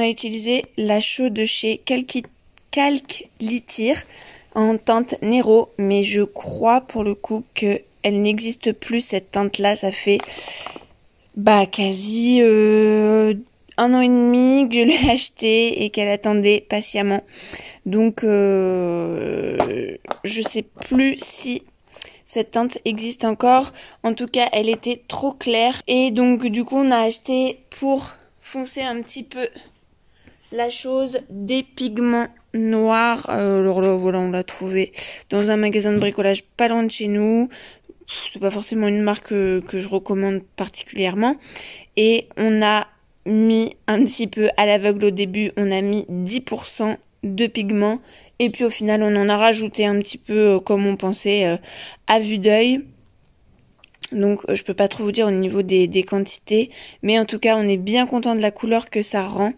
a utilisé la chaux de chez Calque-Litier en teinte Nero, mais je crois pour le coup qu'elle n'existe plus cette teinte-là. Ça fait quasi 1 an et demi que je l'ai achetée et qu'elle attendait patiemment. Donc je sais plus si cette teinte existe encore. En tout cas, elle était trop claire. Et donc du coup, on a acheté pour foncer un petit peu la chose des pigments noirs. Alors là, voilà, on l'a trouvé dans un magasin de bricolage pas loin de chez nous. C'est pas forcément une marque que je recommande particulièrement. Et on a mis un petit peu à l'aveugle au début. On a mis 10% de pigments. Et puis au final, on en a rajouté un petit peu comme on pensait à vue d'œil. Donc je peux pas trop vous dire au niveau des quantités. Mais en tout cas, on est bien content de la couleur que ça rend.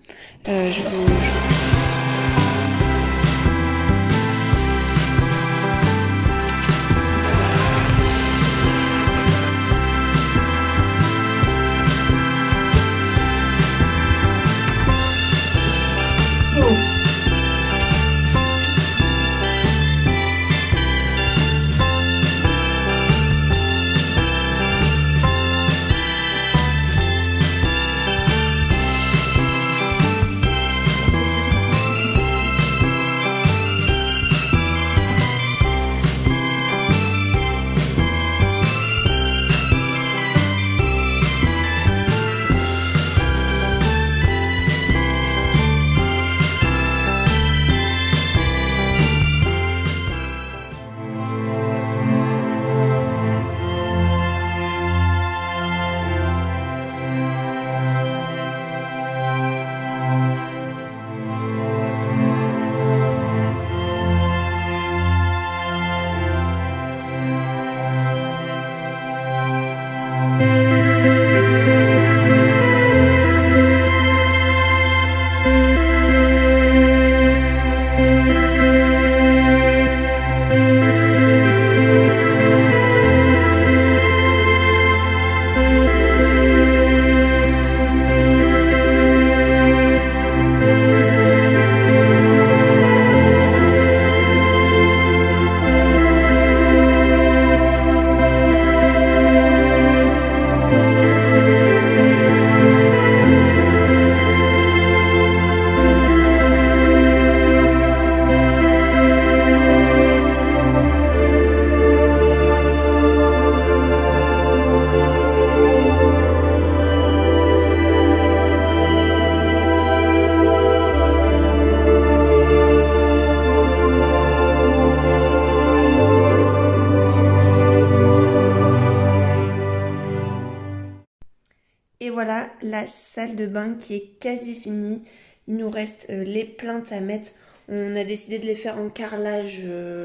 Et voilà la salle de bain qui est quasi finie. Il nous reste les plinthes à mettre. On a décidé de les faire en carrelage.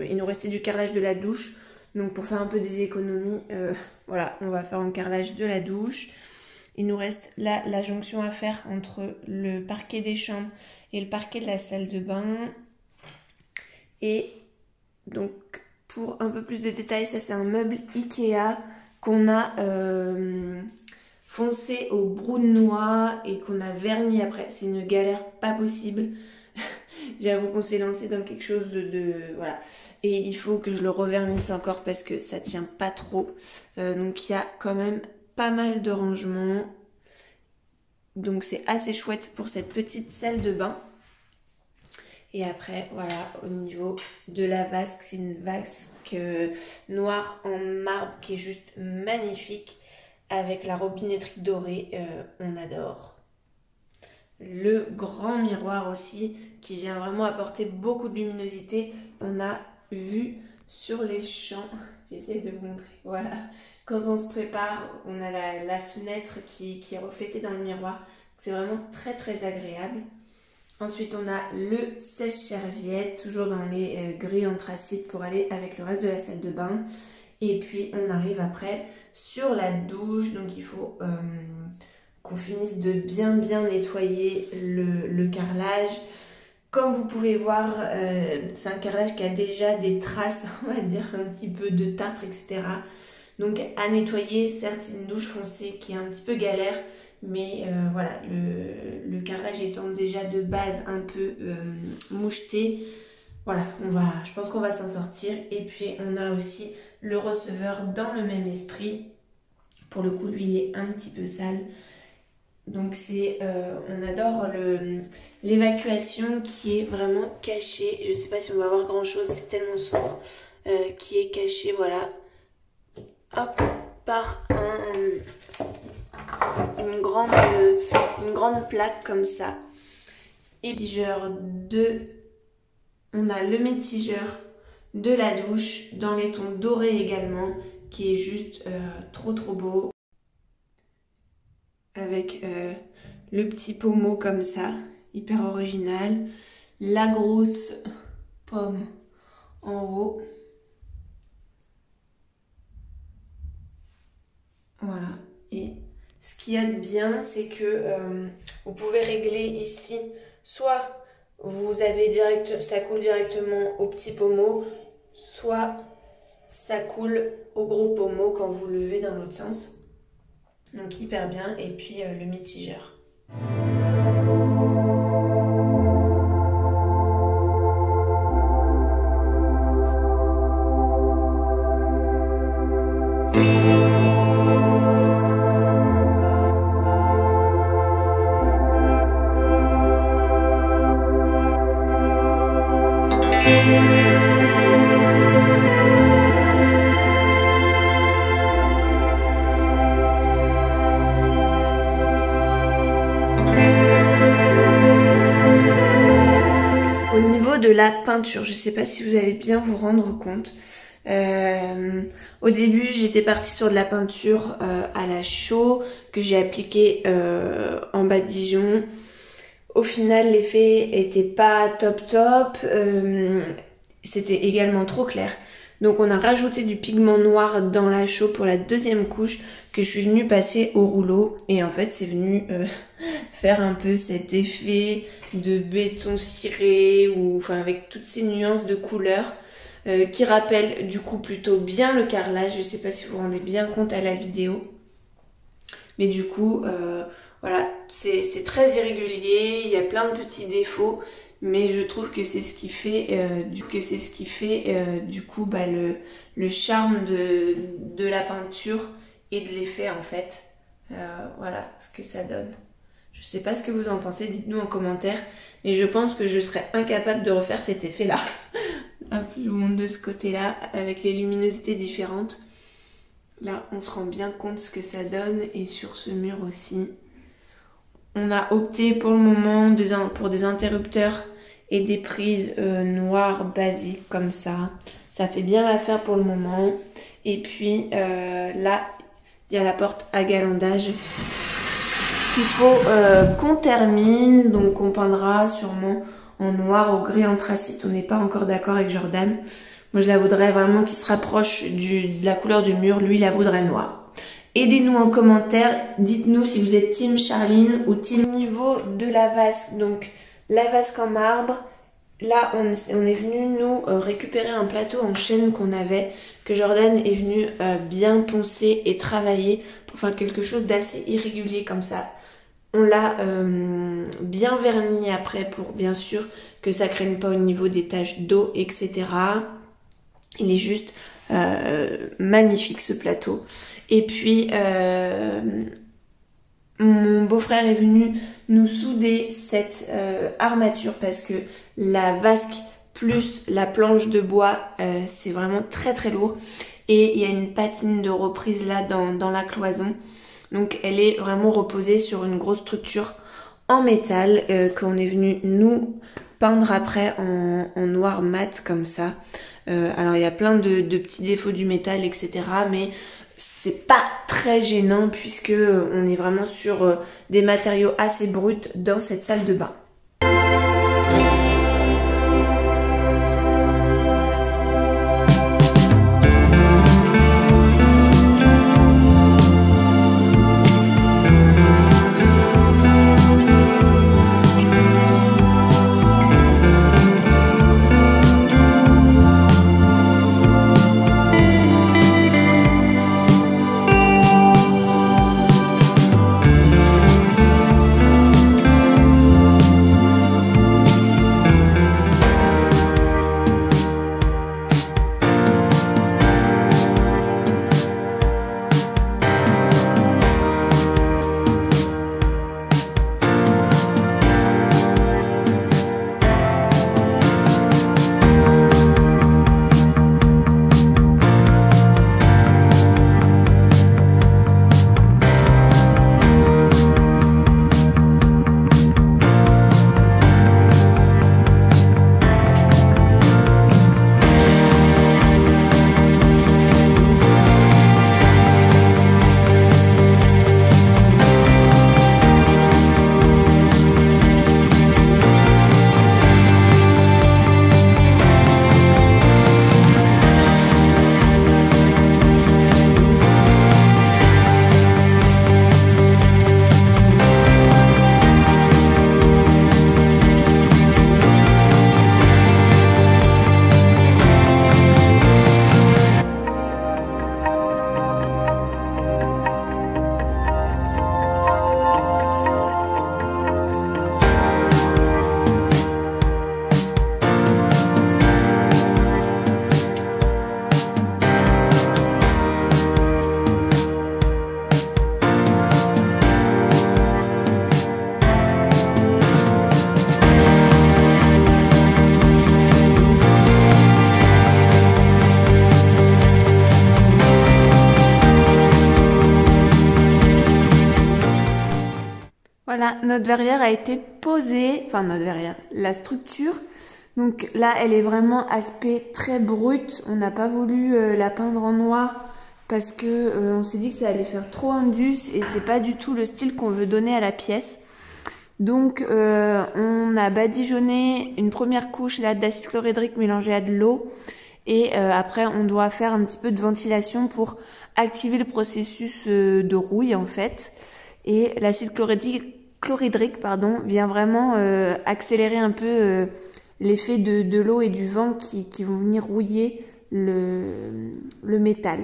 Il nous restait du carrelage de la douche. Donc pour faire un peu des économies, voilà, on va faire en carrelage de la douche. Il nous reste là la jonction à faire entre le parquet des chambres et le parquet de la salle de bain. Et donc pour un peu plus de détails, ça c'est un meuble Ikea qu'on a foncé au brou de noix et qu'on a verni après. C'est une galère pas possible. J'avoue qu'on s'est lancé dans quelque chose voilà. Et il faut que je le revernisse encore parce que ça tient pas trop. Donc il y a quand même pas mal de rangements. Donc c'est assez chouette pour cette petite salle de bain. Et après, voilà, au niveau de la vasque, c'est une vasque noire en marbre qui est juste magnifique. Avec la robinetterie dorée, on adore. Le grand miroir aussi, qui vient vraiment apporter beaucoup de luminosité. On a vu sur les champs, j'essaie de vous montrer, voilà. Quand on se prépare, on a la fenêtre qui est reflétée dans le miroir. C'est vraiment très très agréable. Ensuite, on a le sèche-serviette, toujours dans les gris anthracite pour aller avec le reste de la salle de bain. Et puis, on arrive après sur la douche. Donc, il faut qu'on finisse de bien nettoyer le carrelage. Comme vous pouvez voir, c'est un carrelage qui a déjà des traces, on va dire, un petit peu de tartre, etc. Donc à nettoyer, certes c'est une douche foncée qui est un petit peu galère, mais voilà, le carrelage étant déjà de base un peu moucheté, voilà, je pense qu'on va s'en sortir. Et puis on a aussi le receveur dans le même esprit. Pour le coup, lui, il est un petit peu sale. Donc on adore l'évacuation qui est vraiment cachée. Je sais pas si on va voir grand chose, c'est tellement sombre. Qui est cachée, voilà. Hop, par une grande plaque comme ça. Et on a le mitigeur de la douche dans les tons dorés également, qui est juste trop beau. Avec le petit pommeau comme ça, hyper original. La grosse pomme en haut. Voilà. Et ce qu'il y a de bien, c'est que vous pouvez régler ici, soit vous avez ça coule directement au petit pommeau, soit ça coule au gros pommeau quand vous levez dans l'autre sens. Donc hyper bien. Et puis le mitigeur. Au niveau de la peinture, je ne sais pas si vous allez bien vous rendre compte. Au début, j'étais partie sur de la peinture à la chaux que j'ai appliquée en bas de Dijon. Au final, l'effet était pas top. C'était également trop clair. Donc on a rajouté du pigment noir dans la chaux pour la deuxième couche que je suis venue passer au rouleau. Et en fait, c'est venu faire un peu cet effet de béton ciré, ou enfin avec toutes ces nuances de couleurs qui rappellent du coup plutôt bien le carrelage. Je sais pas si vous vous rendez bien compte à la vidéo. Mais du coup, voilà, c'est très irrégulier, il y a plein de petits défauts. Mais je trouve que c'est ce qui fait du coup le charme de la peinture et de l'effet en fait. Voilà ce que ça donne. Je sais pas ce que vous en pensez, dites-nous en commentaire. Mais je pense que je serais incapable de refaire cet effet-là. Hop, je vous montre de ce côté-là avec les luminosités différentes. Là, on se rend bien compte ce que ça donne. Et sur ce mur aussi. On a opté pour le moment pour des interrupteurs et des prises noires basiques comme ça. Ça fait bien l'affaire pour le moment. Et puis là, il y a la porte à galandage qu'il faut qu'on termine. Donc on peindra sûrement en noir au gris anthracite. On n'est pas encore d'accord avec Jordan. Moi je la voudrais vraiment qui se rapproche de la couleur du mur. Lui il la voudrait noire. Aidez-nous en commentaire, dites-nous si vous êtes team Charline ou team niveau de la vasque. Donc la vasque en marbre, là on est venu nous récupérer un plateau en chêne qu'on avait, que Jordan est venu bien poncer et travailler pour faire quelque chose d'assez irrégulier comme ça. On l'a bien verni après pour bien sûr que ça craigne pas au niveau des taches d'eau, etc. Il est juste magnifique ce plateau. Et puis mon beau-frère est venu nous souder cette armature parce que la vasque plus la planche de bois c'est vraiment très lourd. Et il y a une patine de reprise là dans la cloison. Donc elle est vraiment reposée sur une grosse structure en métal qu'on est venu nous peindre après en noir mat comme ça. Alors il y a plein de petits défauts du métal, etc. Mais c'est pas très gênant puisque on est vraiment sur des matériaux assez bruts dans cette salle de bain. Voilà, notre verrière a été posée, enfin notre verrière, la structure. Donc là, elle est vraiment aspect très brut. On n'a pas voulu la peindre en noir parce que on s'est dit que ça allait faire trop indus et c'est pas du tout le style qu'on veut donner à la pièce. Donc on a badigeonné une première couche là d'acide chlorhydrique mélangé à de l'eau et après on doit faire un petit peu de ventilation pour activer le processus de rouille en fait. Et l'acide chlorhydrique pardon, vient vraiment accélérer un peu l'effet de l'eau et du vent qui vont venir rouiller le métal.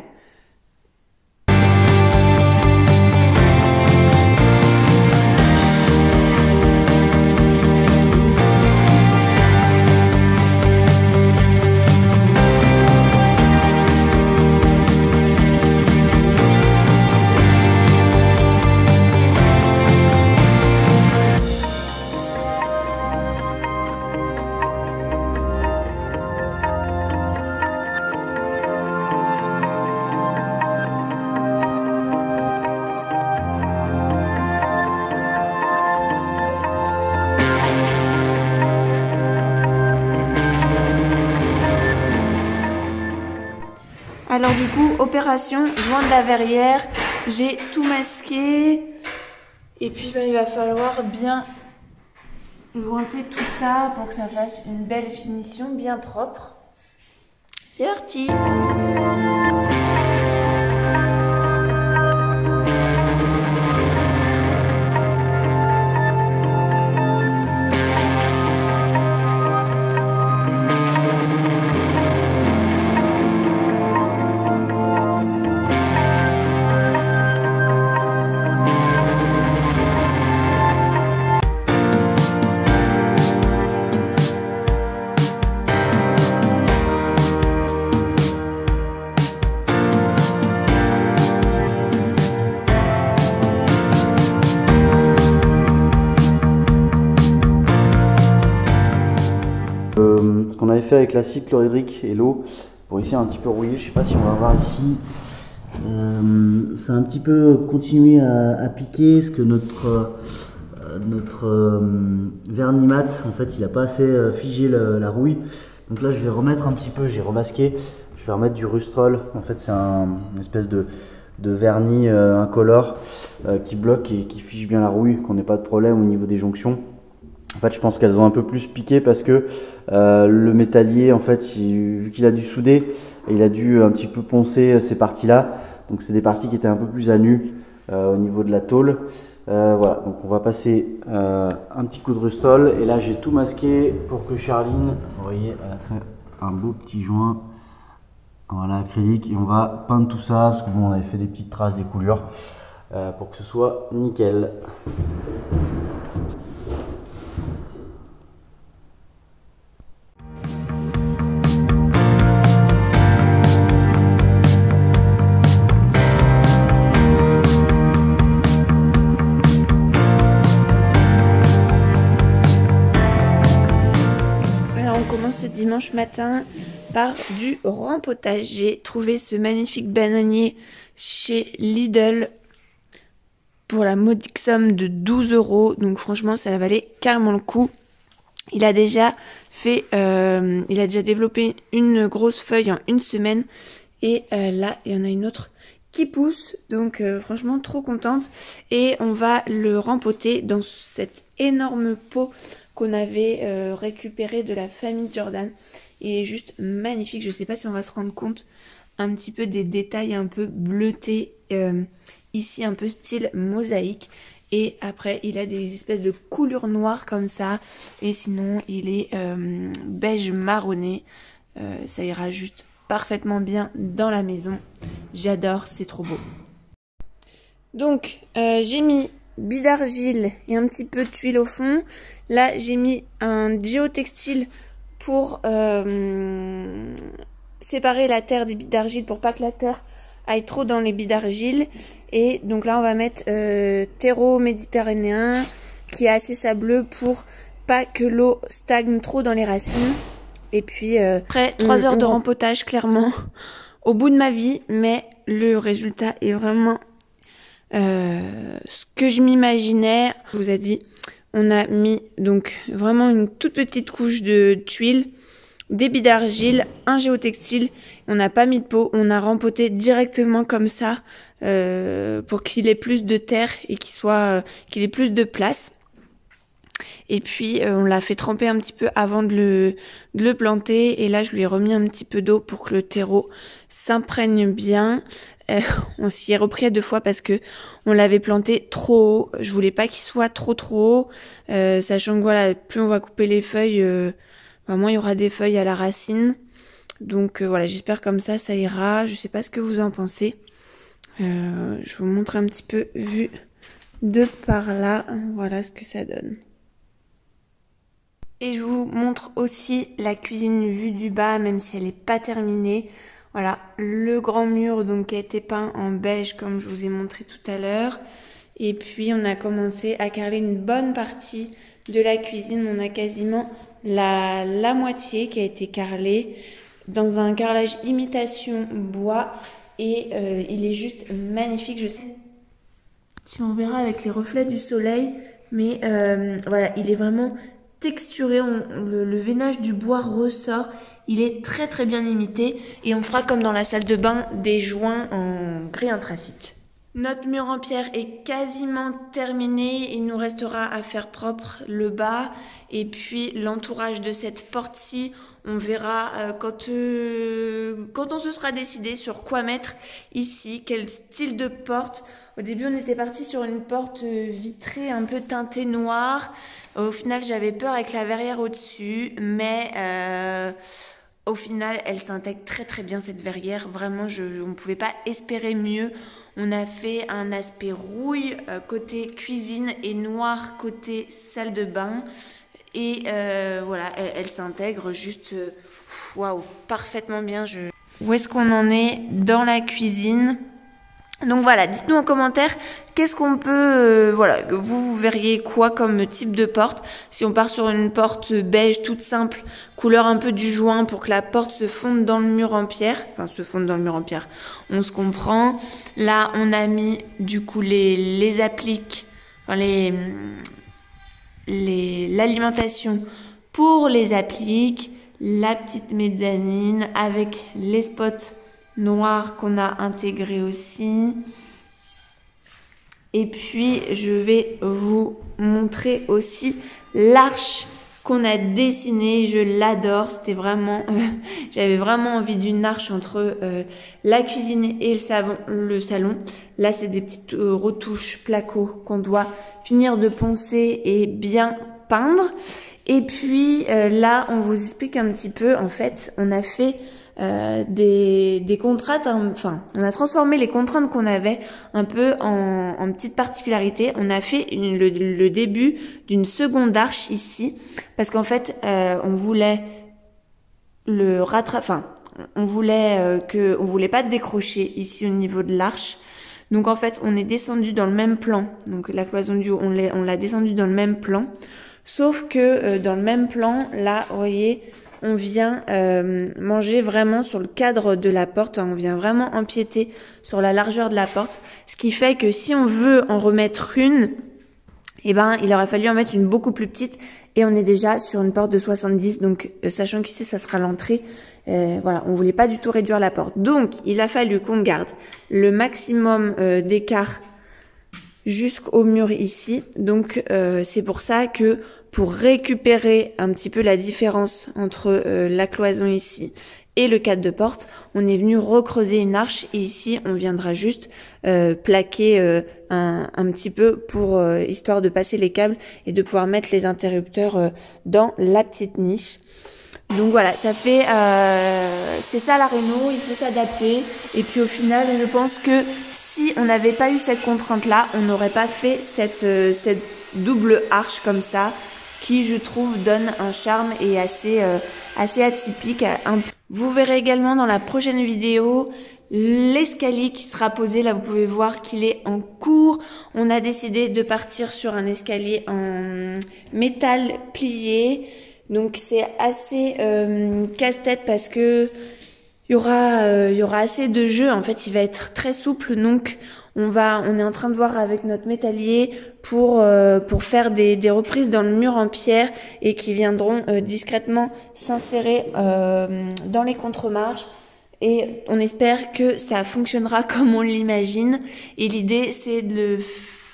Alors du coup, opération joint de la verrière, j'ai tout masqué et puis il va falloir bien jointer tout ça pour que ça fasse une belle finition bien propre. C'est parti! Ce qu'on avait fait avec l'acide chlorhydrique et l'eau pour ici un petit peu rouillé, je sais pas si on va voir ici, ça a un petit peu continué à piquer parce que notre vernis mat en fait il a pas assez figé la rouille, donc là je vais remettre un petit peu, j'ai remasqué, je vais remettre du Rustrol, en fait c'est une espèce de vernis incolore qui bloque et qui fige bien la rouille, qu'on n'ait pas de problème au niveau des jonctions. En fait, je pense qu'elles ont un peu plus piqué parce que le métallier, en fait, vu qu'il a dû souder, il a dû un petit peu poncer ces parties-là. Donc, c'est des parties qui étaient un peu plus à nu au niveau de la tôle. Voilà, donc on va passer un petit coup de Rustol. Et là, j'ai tout masqué pour que Charline, vous voyez, elle a fait un beau petit joint. Voilà, acrylique. Et on va peindre tout ça parce que bon, on avait fait des petites traces, des coulures pour que ce soit nickel. Ce dimanche matin par du rempotage. J'ai trouvé ce magnifique bananier chez Lidl pour la modique somme de 12 €. Donc franchement ça valait carrément le coup. Il a déjà fait, il a déjà développé une grosse feuille en une semaine et là il y en a une autre qui pousse, donc franchement trop contente. Et on va le rempoter dans cette énorme pot qu'on avait récupéré de la famille Jordan. Il est juste magnifique. Je sais pas si on va se rendre compte un petit peu des détails un peu bleutés ici, un peu style mosaïque. Et après il a des espèces de coulures noires comme ça, et sinon il est beige marronné. Ça ira juste parfaitement bien dans la maison. J'adore, c'est trop beau. Donc j'ai mis billes d'argile et un petit peu de tuile au fond. Là j'ai mis un géotextile pour séparer la terre des billes d'argile, pour pas que la terre aille trop dans les billes d'argile. Et donc là on va mettre terreau méditerranéen qui est assez sableux pour pas que l'eau stagne trop dans les racines. Et puis après 3 heures de rempotage, clairement au bout de ma vie, mais le résultat est vraiment Ce que je m'imaginais, je vous ai dit, on a mis donc vraiment une toute petite couche de tuiles, des billes d'argile, un géotextile. On n'a pas mis de pot, on a rempoté directement comme ça pour qu'il ait plus de terre et qu'il ait plus de place. Et puis on l'a fait tremper un petit peu avant de le planter. Et là je lui ai remis un petit peu d'eau pour que le terreau s'imprègne bien. On s'y est repris à 2 fois parce que on l'avait planté trop haut. Je voulais pas qu'il soit trop haut, sachant que voilà, plus on va couper les feuilles, moins il y aura des feuilles à la racine. Donc voilà, j'espère comme ça ira. Je sais pas ce que vous en pensez. Je vous montre un petit peu vu de par là. Voilà ce que ça donne. Et je vous montre aussi la cuisine vue du bas, même si elle n'est pas terminée. Voilà, le grand mur donc qui a été peint en beige comme je vous ai montré tout à l'heure. Et puis on a commencé à carreler une bonne partie de la cuisine. On a quasiment la moitié qui a été carrelée dans un carrelage imitation bois. Et il est juste magnifique. Je sais si on verra avec les reflets du soleil. Mais voilà, il est vraiment texturé. Le veinage du bois ressort. Il est très très bien imité et on fera comme dans la salle de bain des joints en gris anthracite. Notre mur en pierre est quasiment terminé. Il nous restera à faire propre le bas et puis l'entourage de cette porte-ci. On verra quand on se sera décidé sur quoi mettre ici, quel style de porte. Au début on était parti sur une porte vitrée un peu teintée noire. Au final j'avais peur avec la verrière au-dessus, mais au final elle s'intègre très très bien cette verrière. Vraiment on ne pouvait pas espérer mieux. On a fait un aspect rouille côté cuisine et noir côté salle de bain. Et voilà, elle s'intègre juste waouh, parfaitement bien. Où est-ce qu'on en est dans la cuisine? Donc voilà, dites-nous en commentaire qu'est-ce qu'on peut, voilà, vous verriez quoi comme type de porte. Si on part sur une porte beige toute simple, couleur un peu du joint pour que la porte se fonde dans le mur en pierre, enfin se fonde dans le mur en pierre, on se comprend. Là on a mis du coup les appliques, enfin l'alimentation pour les appliques, la petite mezzanine avec les spots noirs qu'on a intégrés aussi. Et puis je vais vous montrer aussi l'arche qu'on a dessinée. Je l'adore, c'était vraiment j'avais vraiment envie d'une arche entre la cuisine et le salon. Là c'est des petites retouches placo qu'on doit finir de poncer et bien peindre. Et puis là on vous explique un petit peu, en fait on a fait des contraintes, enfin on a transformé les contraintes qu'on avait un peu en petites particularités. On a fait le début d'une seconde arche ici parce qu'en fait on voulait le rattraper, enfin on voulait pas décrocher ici au niveau de l'arche. Donc en fait on est descendu dans le même plan, donc la cloison du haut on l'a descendu dans le même plan, sauf que dans le même plan là vous voyez on vient manger vraiment sur le cadre de la porte, on vient vraiment empiéter sur la largeur de la porte, ce qui fait que si on veut en remettre une, eh ben il aurait fallu en mettre une beaucoup plus petite et on est déjà sur une porte de 70, donc sachant qu'ici ça sera l'entrée, voilà, on voulait pas du tout réduire la porte, donc il a fallu qu'on garde le maximum d'écart jusqu'au mur ici. Donc c'est pour ça que pour récupérer un petit peu la différence entre la cloison ici et le cadre de porte, on est venu recreuser une arche et ici on viendra juste plaquer un petit peu pour histoire de passer les câbles et de pouvoir mettre les interrupteurs dans la petite niche. Donc voilà, ça fait c'est ça la réno, il faut s'adapter et puis au final je pense que si on n'avait pas eu cette contrainte-là, on n'aurait pas fait cette double arche comme ça, qui je trouve donne un charme et assez atypique. Vous verrez également dans la prochaine vidéo l'escalier qui sera posé. Là vous pouvez voir qu'il est en cours. On a décidé de partir sur un escalier en métal plié. Donc c'est assez casse-tête parce que il y aura assez de jeu, en fait il va être très souple, donc On est en train de voir avec notre métallier pour faire des reprises dans le mur en pierre et qui viendront discrètement s'insérer dans les contre-marches. Et on espère que ça fonctionnera comme on l'imagine. Et l'idée, c'est de le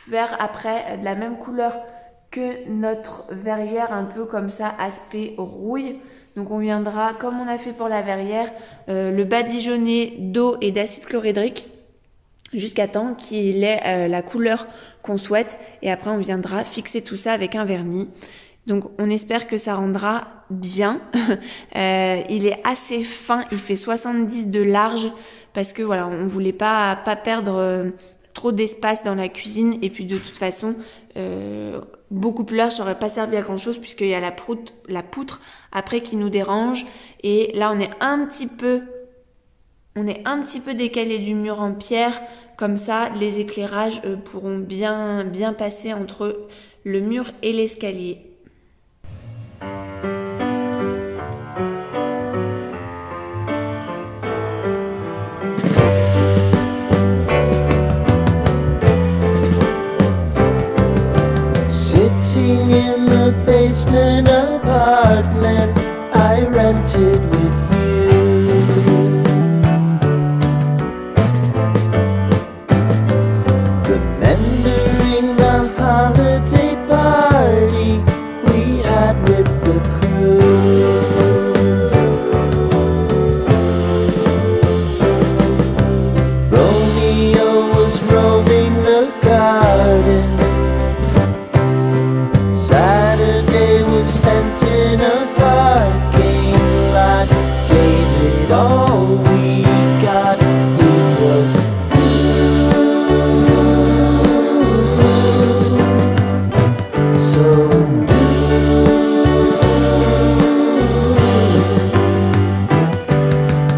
faire après de la même couleur que notre verrière, un peu comme ça, aspect rouille. Donc on viendra, comme on a fait pour la verrière, le badigeonner d'eau et d'acide chlorhydrique jusqu'à temps qu'il ait la couleur qu'on souhaite. Et après, on viendra fixer tout ça avec un vernis. Donc on espère que ça rendra bien. Il est assez fin, il fait 70 de large parce que voilà, on voulait pas perdre trop d'espace dans la cuisine, et puis de toute façon beaucoup plus large, ça aurait pas servi à grand chose puisqu'il y a la poutre après qui nous dérange. Et là on est un petit peu décalé du mur en pierre, comme ça les éclairages pourront bien passer entre le mur et l'escalier. Sitting in the basement apartment I rented with you, remembering the holiday party we had with the crew. Romeo was roaming the garden, Saturday was spent in a parking lot, gave it all we got. It was so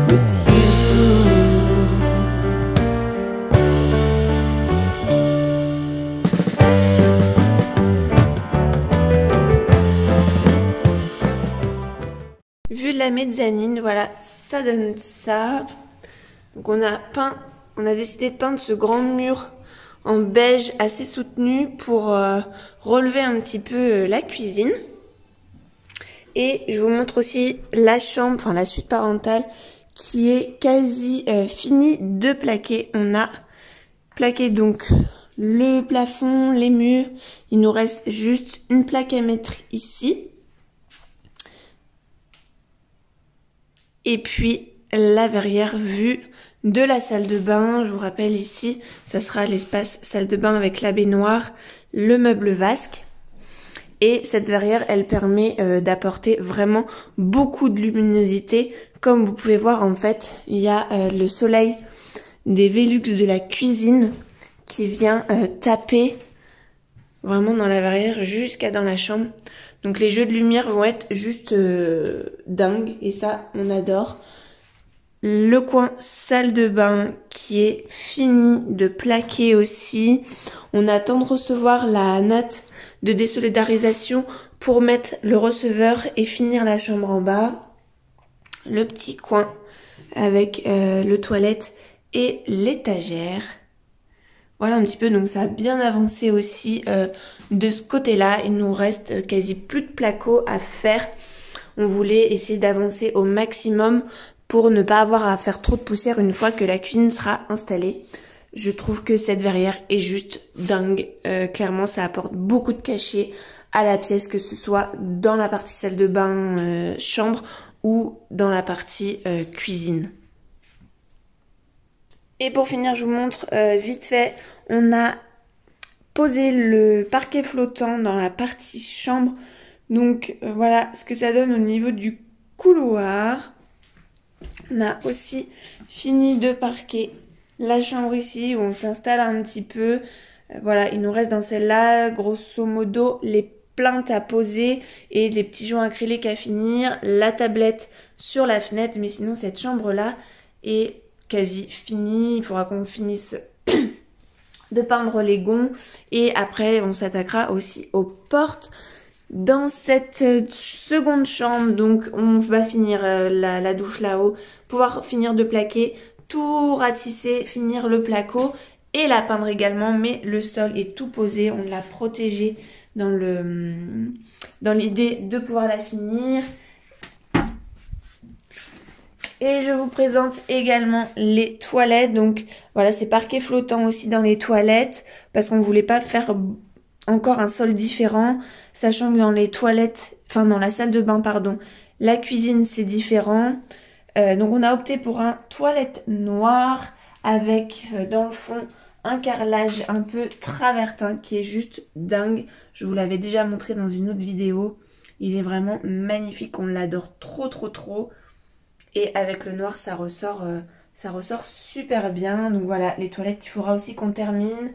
with you. Vu la mezzanine, voilà, ça donne ça. Donc on a décidé de peindre ce grand mur en beige assez soutenu pour relever un petit peu la cuisine. Et je vous montre aussi la chambre, enfin la suite parentale, qui est quasi finie de plaquer. On a plaqué donc le plafond, les murs. Il nous reste juste une plaque à mettre ici. Et puis la verrière vue de la salle de bain. Je vous rappelle ici, ça sera l'espace salle de bain avec la baignoire, le meuble vasque. Et cette verrière, elle permet d'apporter vraiment beaucoup de luminosité. Comme vous pouvez voir, en fait, il y a le soleil des Velux de la cuisine qui vient taper vraiment dans la verrière jusqu'à dans la chambre. Donc les jeux de lumière vont être juste dingues, et ça, on adore. Le coin salle de bain qui est fini de plaquer aussi. On attend de recevoir la natte de désolidarisation pour mettre le receveur et finir la chambre en bas. Le petit coin avec le toilette et l'étagère. Voilà un petit peu, donc ça a bien avancé aussi de ce côté-là. Il nous reste quasi plus de placo à faire. On voulait essayer d'avancer au maximum pour ne pas avoir à faire trop de poussière une fois que la cuisine sera installée. Je trouve que cette verrière est juste dingue. Clairement, ça apporte beaucoup de cachet à la pièce, que ce soit dans la partie salle de bain, chambre, ou dans la partie cuisine. Et pour finir, je vous montre vite fait, on a posé le parquet flottant dans la partie chambre. Donc voilà ce que ça donne au niveau du couloir. On a aussi fini de parquer la chambre ici où on s'installe un petit peu. Voilà, il nous reste dans celle-là, grosso modo, les plaintes à poser et les petits joints acryliques à finir, la tablette sur la fenêtre. Mais sinon, cette chambre-là est quasi finie. Il faudra qu'on finisse de peindre les gonds et après, on s'attaquera aussi aux portes. Dans cette seconde chambre, donc on va finir la douche là-haut, pouvoir finir de plaquer, tout ratisser, finir le placo et la peindre également, mais le sol est tout posé, on l'a protégé dans l'idée de pouvoir la finir. Et je vous présente également les toilettes. Donc voilà, c'est parquet flottant aussi dans les toilettes parce qu'on ne voulait pas faire encore un sol différent, sachant que dans les toilettes, enfin dans la salle de bain, pardon, la cuisine c'est différent. Donc on a opté pour un toilette noir avec dans le fond un carrelage un peu travertin qui est juste dingue. Je vous l'avais déjà montré dans une autre vidéo. Il est vraiment magnifique, on l'adore trop. Et avec le noir, ça ressort super bien. Donc voilà, les toilettes, il faudra aussi qu'on termine.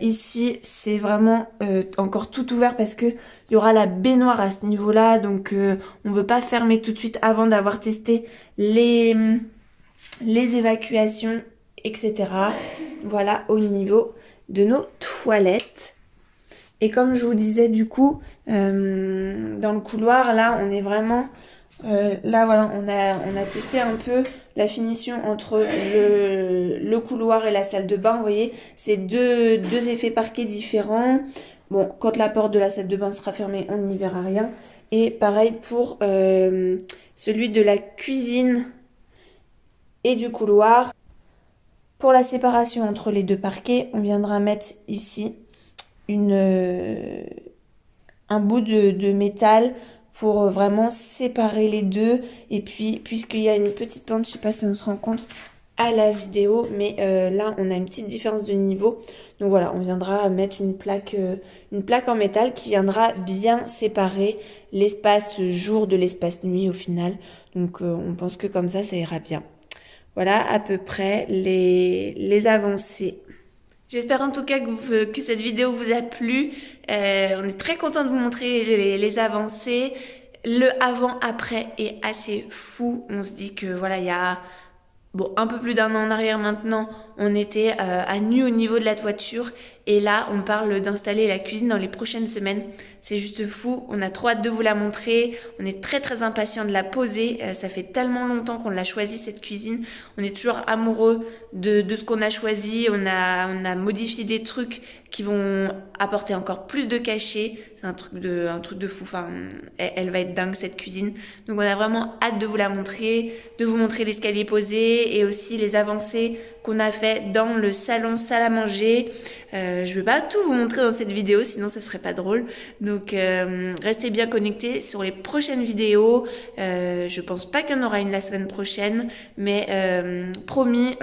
Ici, c'est vraiment encore tout ouvert parce que il y aura la baignoire à ce niveau-là. Donc on ne veut pas fermer tout de suite avant d'avoir testé les évacuations, etc. Voilà au niveau de nos toilettes. Et comme je vous disais, du coup, dans le couloir, là, on est vraiment... là voilà, on a testé un peu la finition entre le couloir et la salle de bain. Vous voyez, c'est deux effets parquet différents. Bon, quand la porte de la salle de bain sera fermée, on n'y verra rien. Et pareil pour celui de la cuisine et du couloir. Pour la séparation entre les deux parquets, on viendra mettre ici un bout de métal pour vraiment séparer les deux. Et puis, puisqu'il y a une petite pente, je ne sais pas si on se rend compte à la vidéo, mais là, on a une petite différence de niveau. Donc voilà, on viendra mettre une plaque en métal qui viendra bien séparer l'espace jour de l'espace nuit au final. Donc on pense que comme ça ira bien. Voilà à peu près les avancées. J'espère en tout cas que cette vidéo vous a plu. On est très content de vous montrer les avancées. Le avant-après est assez fou. On se dit que voilà, il y a un peu plus d'un an en arrière maintenant, on était à nu au niveau de la toiture. Et là, on parle d'installer la cuisine dans les prochaines semaines. C'est juste fou. On a trop hâte de vous la montrer. On est très impatient de la poser. Ça fait tellement longtemps qu'on l'a choisi cette cuisine. On est toujours amoureux de ce qu'on a choisi. On a modifié des trucs qui vont apporter encore plus de cachet. C'est un truc de fou. Enfin, elle va être dingue cette cuisine. Donc on a vraiment hâte de vous la montrer, de vous montrer l'escalier posé et aussi les avancées qu'on a fait dans le salon salle à manger. Je vais pas tout vous montrer dans cette vidéo, sinon ça serait pas drôle. Donc restez bien connectés sur les prochaines vidéos. Je pense pas qu'il y en aura une la semaine prochaine, mais promis,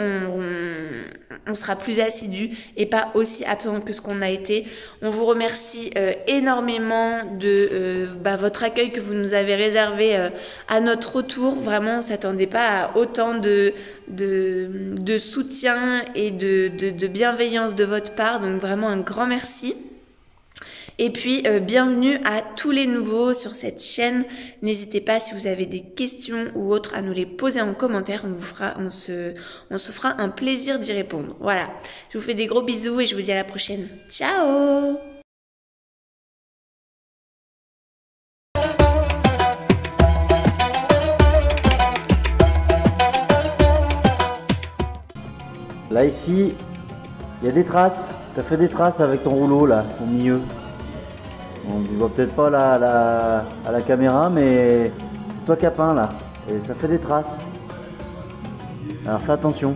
on sera plus assidus et pas aussi absent que ce qu'on a été. On vous remercie énormément de votre accueil que vous nous avez réservé à notre retour. Vraiment, on s'attendait pas à autant de soutien et de bienveillance de votre part. Donc vraiment un grand merci. Et puis bienvenue à tous les nouveaux sur cette chaîne. N'hésitez pas si vous avez des questions ou autres à nous les poser en commentaire. On se fera un plaisir d'y répondre. Voilà, je vous fais des gros bisous et je vous dis à la prochaine. Ciao! Là ici, il y a des traces. Tu as fait des traces avec ton rouleau là, au milieu. On ne voit peut-être pas à la caméra, mais c'est toi qui as peint là. Et ça fait des traces. Alors fais attention.